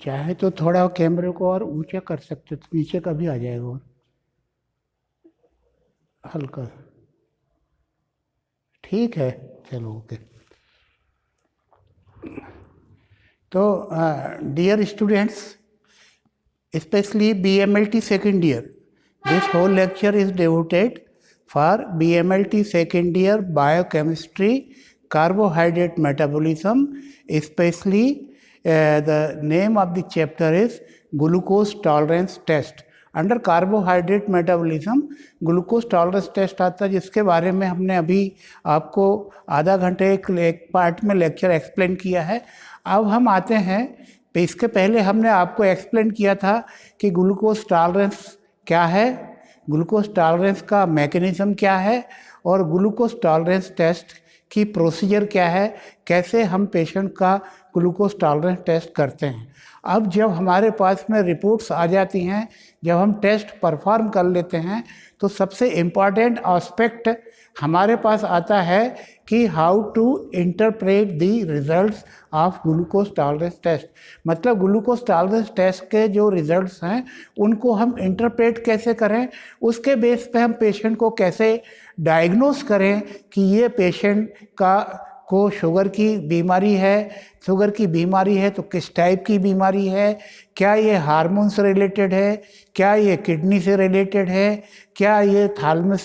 चाहे तो थोड़ा कैमरे को और ऊंचा कर सकते, तो नीचे का भी आ जाएगा और हल्का। ठीक है, चलो ओके। तो dear students, especially BMLT second year, this whole lecture is devoted for BMLT second year biochemistry, carbohydrate metabolism, especially the name of the chapter is glucose tolerance test. Under carbohydrate metabolism glucose tolerance test आता है, जिसके बारे में हमने अभी आपको आधा घंटे एक पार्ट में लेक्चर एक्सप्लेन किया है। अब हम आते हैं, इसके पहले हमने आपको एक्सप्लेन किया था कि ग्लूकोज टॉलरेंस क्या है, ग्लूकोज टॉलरेंस का मैकेनिज्म क्या है और ग्लूकोज टॉलरेंस टेस्ट की प्रोसीजर क्या है, कैसे हम पेशेंट का ग्लूकोज टॉलरेंस टेस्ट करते हैं। अब जब हमारे पास में रिपोर्ट्स आ जाती हैं, जब हम टेस्ट परफॉर्म कर लेते हैं, तो सबसे इम्पॉर्टेंट एस्पेक्ट हमारे पास आता है कि how to interpret the results of glucose tolerance test. मतलब ग्लूकोज टॉलरेंस टेस्ट के जो रिजल्ट्स हैं उनको हम इंटरप्रेट कैसे करें, उसके बेस पे हम पेशेंट को कैसे डायग्नोस करें कि ये पेशेंट को शुगर की बीमारी है, शुगर की बीमारी है तो किस टाइप की बीमारी है, क्या ये हार्मोन से रिलेटेड है, क्या ये किडनी से रिलेटेड है, क्या ये थैलेमस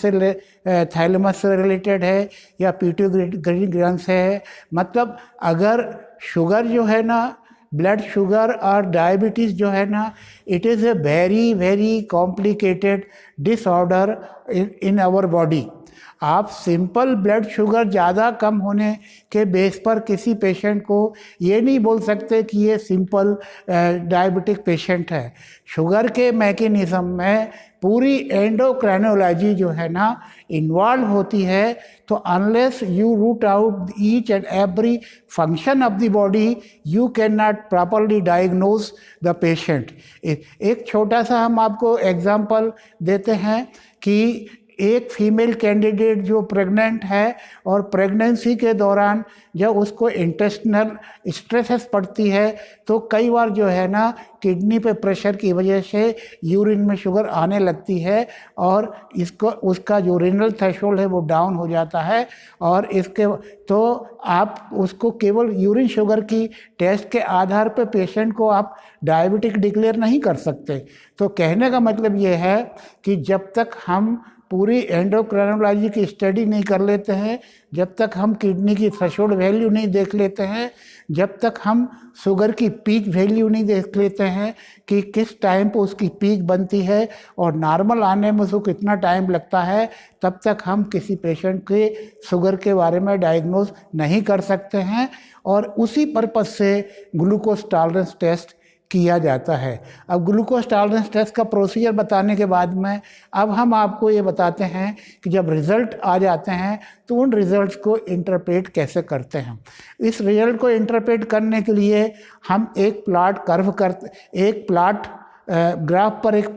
से रिलेटेड है या पिट्यूटरी ग्लैंड से है। मतलब अगर शुगर जो है ना, ब्लड शुगर और डायबिटीज़ जो है ना, it is a very very complicated disorder in our body. आप सिंपल ब्लड शुगर ज़्यादा कम होने के बेस पर किसी पेशेंट को ये नहीं बोल सकते कि ये सिंपल डायबिटिक पेशेंट है। शुगर के मैकेनिज़्म में पूरी एंडोक्राइनोलॉजी जो है ना इन्वॉल्व होती है। तो unless you root out each and every function of the body, you can not properly diagnose the patient. एक छोटा सा हम आपको एग्जांपल देते हैं कि एक फीमेल कैंडिडेट जो प्रेग्नेंट है और प्रेगनेंसी के दौरान जब उसको इंटेस्टिनल स्ट्रेसेस पड़ती है तो कई बार जो है ना किडनी पे प्रेशर की वजह से यूरिन में शुगर आने लगती है और इसको उसका जो रीनल थ्रेशोल्ड है वो डाउन हो जाता है। और इसके तो आप उसको केवल यूरिन शुगर की टेस्ट के आधार पर पेशेंट को आप डायबिटिक डिक्लेयर नहीं कर सकते। तो कहने का मतलब ये है कि जब तक हम पूरी एंडोक्राइनोलॉजी की स्टडी नहीं कर लेते हैं, जब तक हम किडनी की थ्रेशोल्ड वैल्यू नहीं देख लेते हैं, जब तक हम शुगर की पीक वैल्यू नहीं देख लेते हैं कि किस टाइम पर उसकी पीक बनती है और नॉर्मल आने में उसको कितना टाइम लगता है, तब तक हम किसी पेशेंट के शुगर के बारे में डायग्नोज नहीं कर सकते हैं। और उसी पर्पज़ से ग्लूकोज टॉलरेंस टेस्ट किया जाता है। अब ग्लूकोज टॉलरेंस टेस्ट का प्रोसीजर बताने के बाद में अब हम आपको ये बताते हैं कि जब रिज़ल्ट आ जाते हैं तो उन रिज़ल्ट्स को इंटरप्रेट कैसे करते हैं। इस रिज़ल्ट को इंटरप्रेट करने के लिए हम एक प्लॉट कर्व करते, एक प्लॉट ग्राफ पर एक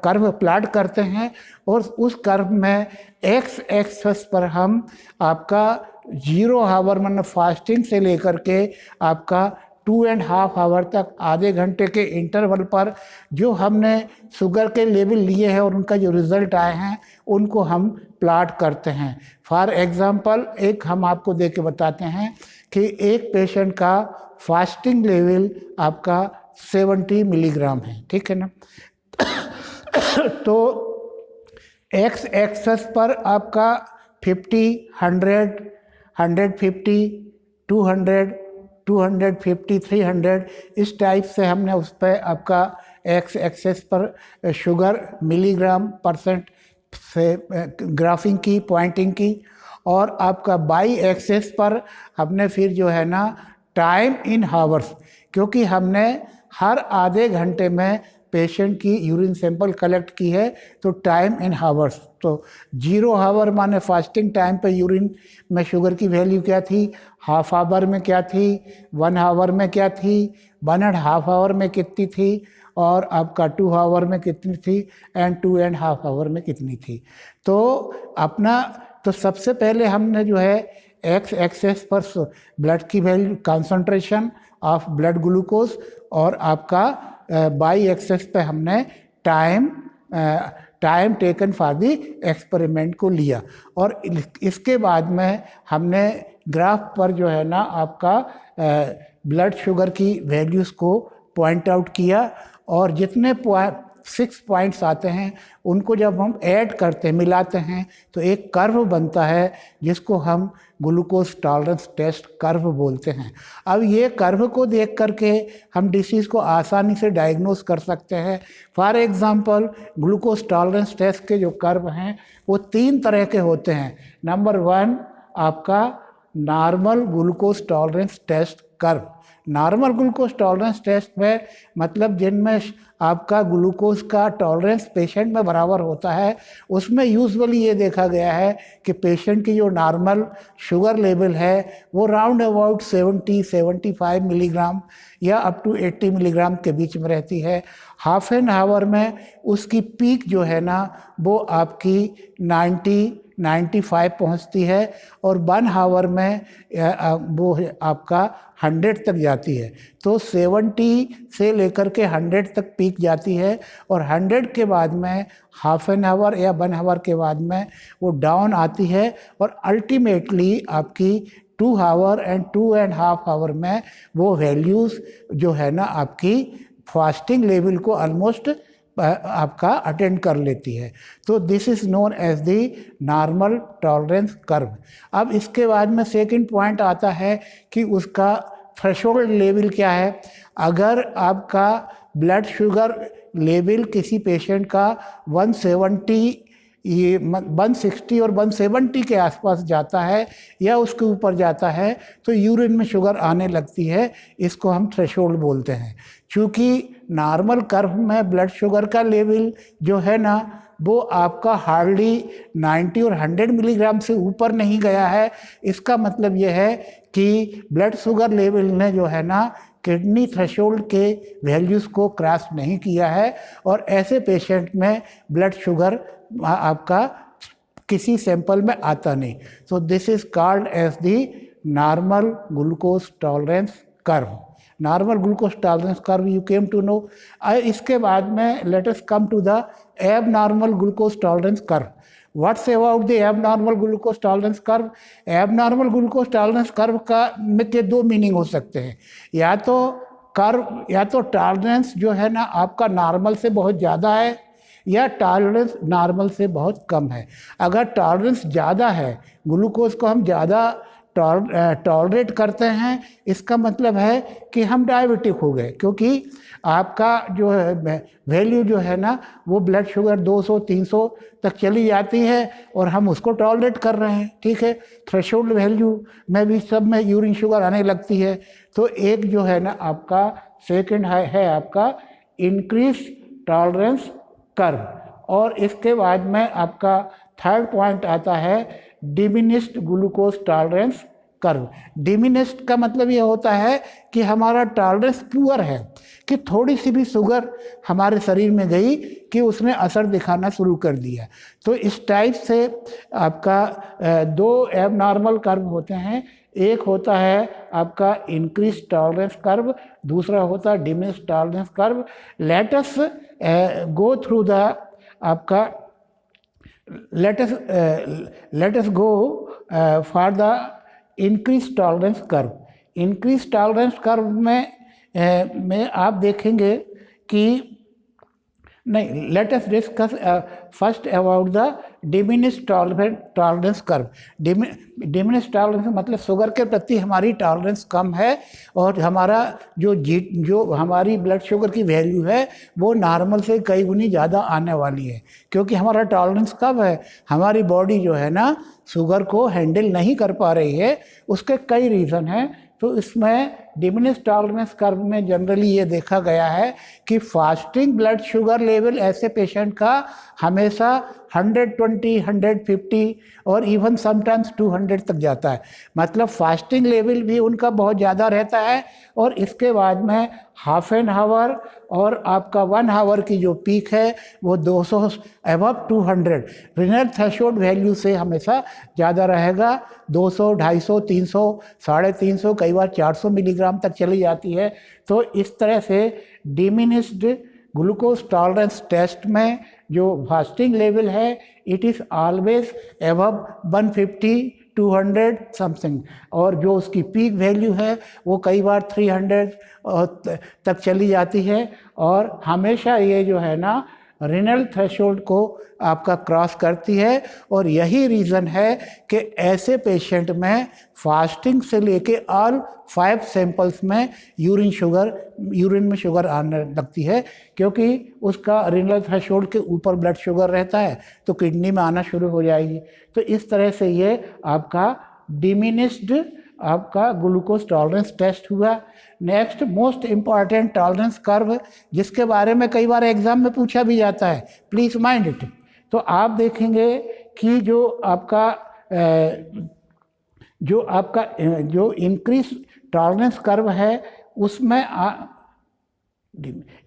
कर्व प्लॉट करते हैं और उस कर्व में एक्स एक्सिस पर हम आपका 0 आवर मतलब फास्टिंग से लेकर के आपका 2.5 आवर तक आधे घंटे के इंटरवल पर जो हमने शुगर के लेवल लिए हैं और उनका जो रिज़ल्ट आए हैं उनको हम प्लॉट करते हैं। फॉर एग्ज़ाम्पल एक हम आपको दे के बताते हैं कि एक पेशेंट का फास्टिंग लेवल आपका 70 मिलीग्राम है, ठीक है ना। तो एक्स एक्सेस पर आपका 50, 100, 150, 200, 250, 300 इस टाइप से हमने उस पर आपका एक्स एक्सेस पर शुगर मिलीग्राम परसेंट से ग्राफिंग की, पॉइंटिंग की। और आपका बाई एक्सेस पर हमने फिर जो है ना टाइम इन हावर्स, क्योंकि हमने हर आधे घंटे में पेशेंट की यूरिन सैंपल कलेक्ट की है तो टाइम इन हावर्स। तो 0 आवर माने फास्टिंग टाइम पे यूरिन में शुगर की वैल्यू क्या थी, हाफ आवर में क्या थी, 1 आवर में क्या थी, 1.5 आवर में कितनी थी और आपका 2 आवर में कितनी थी एंड 2.5 आवर में कितनी थी। तो सबसे पहले हमने जो है एक्स एक्सेस पर ब्लड की value concentration of blood glucose, और आपका बाई एक्सेस पे हमने time taken for the experiment को लिया। और इसके बाद में हमने ग्राफ पर जो है ना आपका ब्लड शुगर की वैल्यूज़ को पॉइंट आउट किया, और जितने 6 पॉइंट्स आते हैं उनको जब हम ऐड करते हैं, मिलाते हैं, तो एक कर्व बनता है जिसको हम ग्लूकोज टॉलरेंस टेस्ट कर्व बोलते हैं। अब ये कर्व को देख करके हम डिसीज़ को आसानी से डायग्नोस कर सकते हैं। For example glucose tolerance test के जो कर्व हैं वो 3 तरह के होते हैं। नंबर 1 आपका normal glucose tolerance test curve. Normal glucose tolerance test में मतलब जिनमें आपका ग्लूकोज का टॉलरेंस पेशेंट में बराबर होता है, उसमें यूजुअली ये देखा गया है कि पेशेंट की जो नॉर्मल शुगर लेवल है वो राउंड अबाउट 70-75 मिलीग्राम या अप टू 80 मिलीग्राम के बीच में रहती है। हाफ एन आवर में उसकी पीक जो है ना वो आपकी 90-95 पहुंचती है, और 1 आवर में वो आपका 100 तक जाती है। तो 70 से लेकर के 100 तक पीक जाती है, और 100 के बाद में हाफ एन आवर या 1 आवर के बाद में वो डाउन आती है, और अल्टीमेटली आपकी 2 आवर एंड 2.5 आवर में वो वैल्यूज़ जो है ना आपकी फास्टिंग लेवल को ऑलमोस्ट आपका अटेंड कर लेती है। तो this is known as the normal tolerance curve. अब इसके बाद में सेकंड पॉइंट आता है कि उसका थ्रेशोल्ड लेवल क्या है। अगर आपका ब्लड शुगर लेवल किसी पेशेंट का 160 और 170 के आसपास जाता है या उसके ऊपर जाता है, तो यूरिन में शुगर आने लगती है। इसको हम थ्रेशोल्ड बोलते हैं। चूँकि नॉर्मल कर्व में ब्लड शुगर का लेवल जो है ना वो आपका हार्डली 90 और 100 मिलीग्राम से ऊपर नहीं गया है, इसका मतलब यह है कि ब्लड शुगर लेवल ने जो है ना किडनी थ्रेशोल्ड के वैल्यूज़ को क्रॉस नहीं किया है, और ऐसे पेशेंट में ब्लड शुगर आपका किसी सैंपल में आता नहीं। So this is called as the normal glucose tolerance curve. Normal glucose tolerance curve you came to know. इसके बाद में let us come to the abnormal glucose tolerance curve. What's about the abnormal glucose tolerance curve? Abnormal glucose tolerance curve का में के 2 meaning हो सकते हैं। या तो टॉलरेंस जो है ना आपका नॉर्मल से बहुत ज़्यादा है, या टॉलरेंस नॉर्मल से बहुत कम है। अगर टॉलरेंस ज़्यादा है, ग्लूकोज को हम ज़्यादा टॉलरेट करते हैं, इसका मतलब है कि हम डायबिटिक हो गए, क्योंकि आपका जो है वैल्यू जो है ना वो ब्लड शुगर 200-300 तक चली जाती है और हम उसको टॉलरेट कर रहे हैं। ठीक है, थ्रेशोल्ड वैल्यू में भी सब में यूरिन शुगर आने लगती है। तो एक जो है ना आपका सेकंड है आपका इंक्रीज टॉलरेंस कर्व, और इसके बाद में आपका थर्ड पॉइंट आता है diminished glucose tolerance curve. Diminished का मतलब ये होता है कि हमारा टॉलरेंस पुअर है, कि थोड़ी सी भी शुगर हमारे शरीर में गई कि उसने असर दिखाना शुरू कर दिया। तो इस टाइप से आपका 2 एबनॉर्मल कर्व होते हैं। एक होता है आपका इंक्रीज टॉलरेंस कर्व, दूसरा होता है diminished tolerance curve. Let us go through the आपका let us go for the increased tolerance curve. increased tolerance curve में आप देखेंगे कि नहीं, let us discuss first about the diminished tolerance curve. diminished tolerance मतलब शुगर के प्रति हमारी टॉलरेंस कम है, और हमारा जो हमारी ब्लड शुगर की वैल्यू है वो नॉर्मल से कई गुनी ज़्यादा आने वाली है। क्योंकि हमारा टॉलरेंस कम है, हमारी बॉडी जो है ना शुगर को हैंडल नहीं कर पा रही है। उसके कई रीज़न हैं। तो इसमें डिमिनिश्ड टॉलरेंस कर्व में जनरली ये देखा गया है कि फास्टिंग ब्लड शुगर लेवल ऐसे पेशेंट का हमेशा 120, 150 और इवन समटाइम्स 200 तक जाता है। मतलब फास्टिंग लेवल भी उनका बहुत ज़्यादा रहता है, और इसके बाद में हाफ एन आवर और आपका 1 आवर की जो पीक है वो 200 अबव 200 रिनल थ्रेशोल्ड वैल्यू से हमेशा ज़्यादा रहेगा। 200, 250, 300, 350, कई बार 400 मिलीग्राम मिलीग्राम तक चली जाती है। तो इस तरह से डिमिनिश्ड ग्लूकोज टॉलरेंस टेस्ट में जो फास्टिंग लेवल है it is always above 150 200 something, और जो उसकी पीक वैल्यू है वो कई बार 300 तक चली जाती है। और हमेशा ये जो है ना रिनल थ्रेशोल्ड को आपका क्रॉस करती है। और यही रीज़न है कि ऐसे पेशेंट में फास्टिंग से लेके ऑल 5 सैंपल्स में यूरिन में शुगर आने लगती है, क्योंकि उसका रिनल थ्रेशोल्ड के ऊपर ब्लड शुगर रहता है तो किडनी में आना शुरू हो जाएगी। तो इस तरह से ये आपका डिमिनिश्ड आपका ग्लूकोज टॉलरेंस टेस्ट हुआ। Next most important tolerance curve, जिसके बारे में कई बार एग्जाम में पूछा भी जाता है, प्लीज़ माइंड इट। तो आप देखेंगे कि जो इंक्रीज टॉलरेंस कर्व है उसमें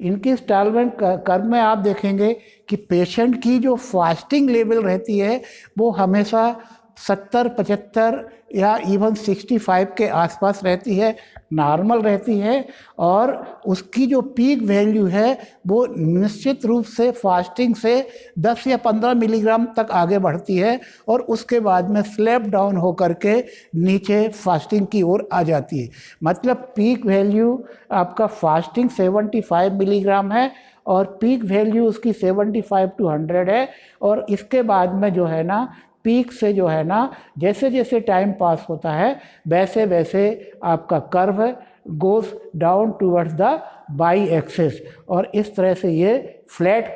इंक्रीज टॉलरेंस कर्व में आप देखेंगे कि पेशेंट की जो फास्टिंग लेवल रहती है वो हमेशा 70 75 या इवन 65 के आसपास रहती है, नॉर्मल रहती है। और उसकी जो पीक वैल्यू है वो निश्चित रूप से फास्टिंग से 10 या 15 मिलीग्राम तक आगे बढ़ती है और उसके बाद में स्लैप डाउन होकर के नीचे फास्टिंग की ओर आ जाती है। मतलब पीक वैल्यू आपका फास्टिंग 75 मिलीग्राम है और पीक वैल्यू उसकी 75 to 100 है। और इसके बाद में जो है ना पीक से जो है ना जैसे जैसे टाइम पास होता है वैसे वैसे आपका curve goes down towards the by axis, और इस तरह से ये फ्लैट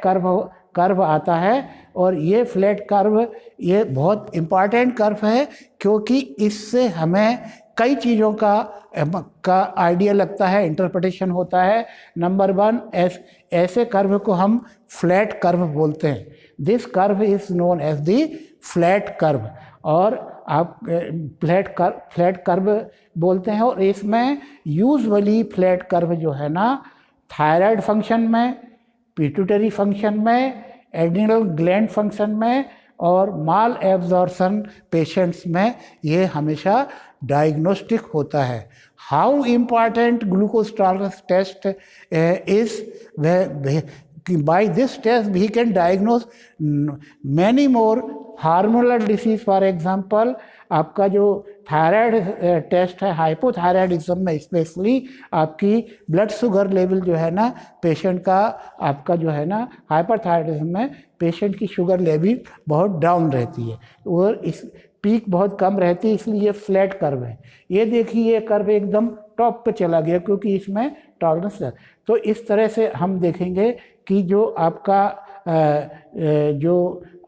कर्व आता है। और ये फ्लैट कर्व ये बहुत इम्पॉर्टेंट कर्व है, क्योंकि इससे हमें कई चीज़ों का आइडिया लगता है, इंटरप्रिटेशन होता है। नंबर 1, ऐसे कर्व को हम फ्लैट कर्व बोलते हैं। This curve is known as the flat curve, और आप फ्लैट कर्व बोलते हैं। और इसमें यूजुअली फ्लैट कर्व जो है ना थायराइड फंक्शन में, पिट्यूटरी फंक्शन में, एड्रिनल ग्लैंड फंक्शन में और माल एब्जॉर्प्शन पेशेंट्स में ये हमेशा डायग्नोस्टिक होता है। How important glucose tolerance test is by this test we can diagnose many more hormonal disease. For example आपका जो थायराइड टेस्ट है हाइपोथायराइडिज्म में स्पेशली आपकी ब्लड शुगर लेवल जो है ना पेशेंट का आपका जो है ना हाइपरथायराइडिज्म में पेशेंट की शुगर लेवल बहुत डाउन रहती है और इस पीक बहुत कम रहती है, इसलिए फ्लैट कर्व है। ये देखिए ये कर्व एकदम टॉप पे चला गया क्योंकि इसमें टॉलरेंस है। तो इस तरह से हम देखेंगे कि जो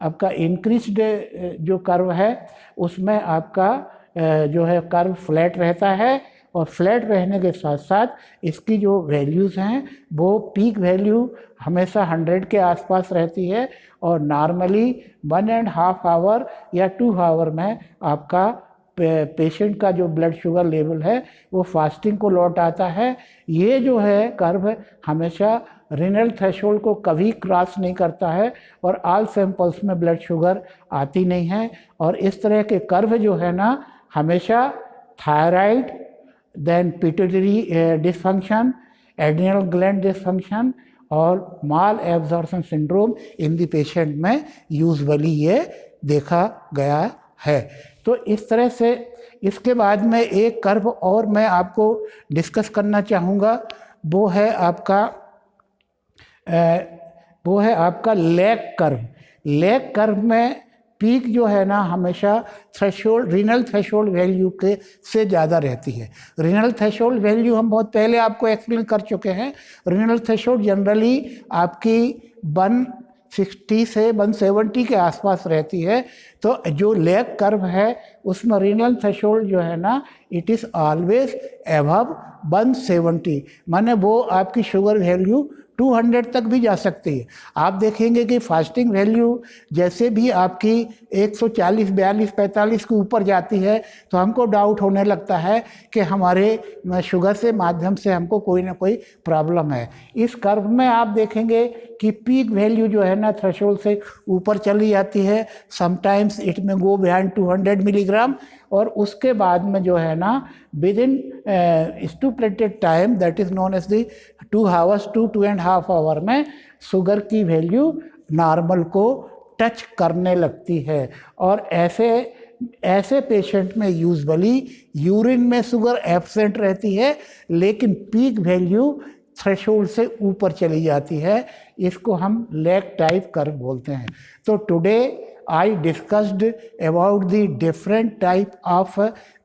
आपका इंक्रीज्ड जो कर्व है उसमें आपका जो है कर्व फ्लैट रहता है, और फ्लैट रहने के साथ साथ इसकी जो वैल्यूज़ हैं वो पीक वैल्यू हमेशा 100 के आसपास रहती है, और नॉर्मली 1.5 आवर या 2 आवर में आपका पेशेंट का जो ब्लड शुगर लेवल है वो फास्टिंग को लौट आता है। ये जो है कर्व हमेशा रिनल थ्रेशोल्ड को कभी क्रॉस नहीं करता है और ऑल सैंपल्स में ब्लड शुगर आती नहीं है। और इस तरह के कर्व जो है ना हमेशा thyroid, then pituitary dysfunction, adrenal gland dysfunction और malabsorption syndrome in the patient में यूजुअली ये देखा गया है। तो इस तरह से इसके बाद में एक कर्व और मैं आपको डिस्कस करना चाहूँगा, वो है आपका लेग कर्व। लेग कर्व में पीक जो है ना हमेशा थ्रेशोल्ड रीनल थ्रेशोल्ड वैल्यू के से ज़्यादा रहती है। रीनल थ्रेशोल्ड वैल्यू हम बहुत पहले आपको एक्सप्लेन कर चुके हैं। रीनल थ्रेशोल्ड जनरली आपकी 160 से 170 के आसपास रहती है। तो जो लेग कर्व है उसमें रीनल थ्रेशोल्ड जो है ना इट इज़ ऑलवेज एबव 170, माने वो आपकी शुगर वैल्यू 200 तक भी जा सकती है। आप देखेंगे कि फास्टिंग वैल्यू जैसे भी आपकी 140, 42, 45 के ऊपर जाती है तो हमको डाउट होने लगता है कि हमारे शुगर से माध्यम से हमको कोई ना कोई प्रॉब्लम है। इस कर्व में आप देखेंगे कि पीक वैल्यू जो है ना थ्रेशोल्ड से ऊपर चली जाती है। समटाइम्स इट में गो बिहाइंड 200 मिलीग्राम और उसके बाद में जो है ना within stipulated time that is known as the 2 hours to 2.5 hour में शुगर की वैल्यू नॉर्मल को टच करने लगती है। और ऐसे पेशेंट में यूजुअली यूरिन में शुगर एब्सेंट रहती है लेकिन पीक वैल्यू थ्रेशोल्ड से ऊपर चली जाती है। इसको हम लैग टाइप कर्व बोलते हैं। तो today I discussed about the different type of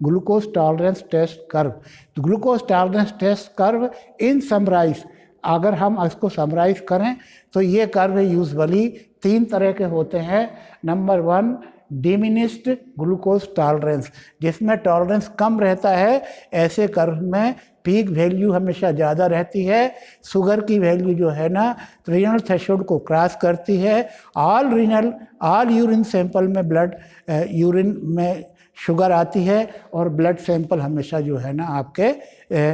glucose tolerance test curve. तो glucose tolerance test curve in summarize, अगर हम इसको समराइज करें तो ये कर्व यूजुअली 3 तरह के होते हैं। नंबर 1 डिमिनिश्ड ग्लूकोज टॉलरेंस, जिसमें टॉलरेंस कम रहता है, ऐसे कर्व में पीक वैल्यू हमेशा ज़्यादा रहती है। शुगर की वैल्यू जो है ना रीनल थ्रेशोल्ड को क्रॉस करती है। ऑल यूरिन सैंपल में यूरिन में शुगर आती है और ब्लड सैंपल हमेशा जो है ना आपके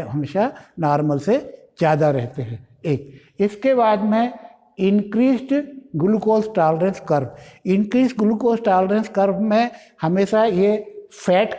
हमेशा नॉर्मल से ज़्यादा रहते हैं। एक इसके बाद में increased glucose tolerance curve. Increase glucose tolerance curve में हमेशा ये फ्लैट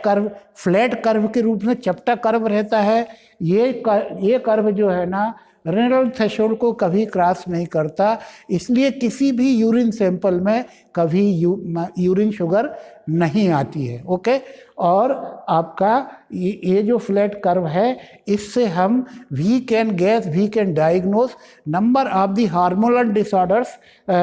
कर्व के रूप में चपटा कर्व रहता है। ये कर्व जो है ना रेनल थ्रेशोल्ड को कभी क्रॉस नहीं करता, इसलिए किसी भी यूरिन सैंपल में कभी यूरिन शुगर नहीं आती है। ओके, और आपका ये जो फ्लैट कर्व है इससे हम we can diagnose number of the hormonal disorders.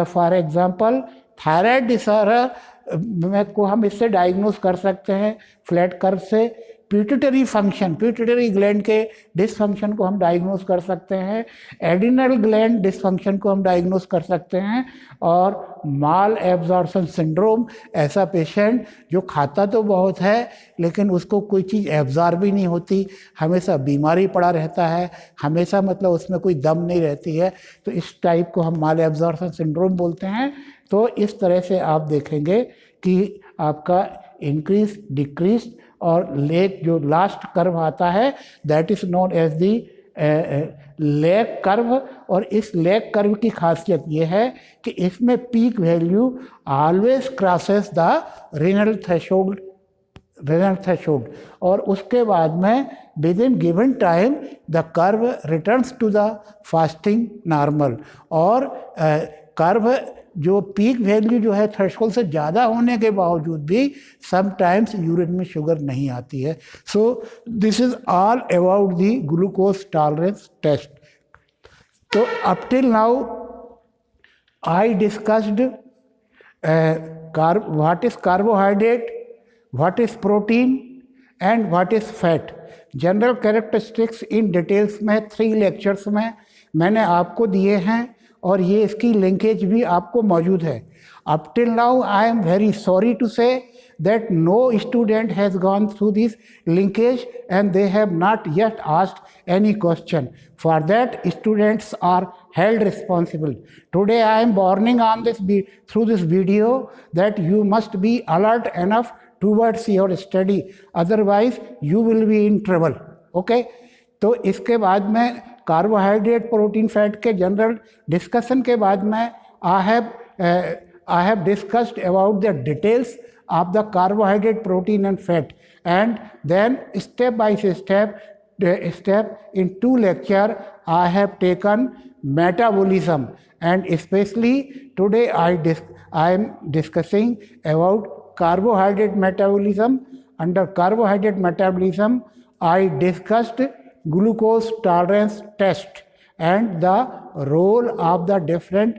For example thyroid disorder को हम इससे डायग्नोज कर सकते हैं फ्लैट कर्व से। पिट्यूटरी ग्लैंड के डिसफंक्शन को हम डायग्नोज कर सकते हैं। एडिनल ग्लैंड डिसफंक्शन को हम डायग्नोज कर सकते हैं। और माल एब्जॉर्प्शन सिंड्रोम, ऐसा पेशेंट जो खाता तो बहुत है लेकिन उसको कोई चीज़ एब्जॉर्ब भी नहीं होती, हमेशा बीमारी पड़ा रहता है, हमेशा मतलब उसमें कोई दम नहीं रहती है, तो इस टाइप को हम माल एब्जॉर्प्शन सिंड्रोम बोलते हैं। तो इस तरह से आप देखेंगे कि आपका इंक्रीज डिक्रीज और लेग जो लास्ट कर्व आता है that is known as the lag curve. और इस लेग कर्व की खासियत ये है कि इसमें peak value always crosses the renal threshold और उसके बाद में within given time the curve returns to the fasting normal. और कर्व जो पीक वैल्यू जो है थ्रेशोल्ड से ज़्यादा होने के बावजूद भी समटाइम्स यूरिन में शुगर नहीं आती है। So this is all about the glucose tolerance test. तो up till now I discussed what is carbohydrate, what is protein and what is fat. General characteristics in details में 3 lectures में मैंने आपको दिए हैं और ये इसकी लिंकेज भी आपको मौजूद है। Up till now I am very sorry to say that no student has gone through this linkage and they have not yet asked any question. For that, students are held responsible. Today I am warning on this through this video that you must be alert enough towards your study, otherwise you will be in trouble. Okay? तो इसके बाद में carbohydrate protein fat के general discussion के बाद में I have discussed about the details of the carbohydrate, protein and fat, and then step by step in 2 lectures I have taken metabolism, and especially today I am discussing about carbohydrate metabolism. Under carbohydrate metabolism I discussed glucose tolerance test and the role of the different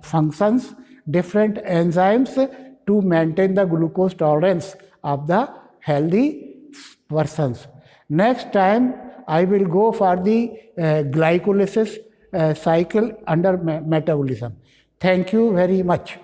functions, different enzymes to maintain the glucose tolerance of the healthy persons. Next time I will go for the glycolysis cycle under metabolism. Thank you very much.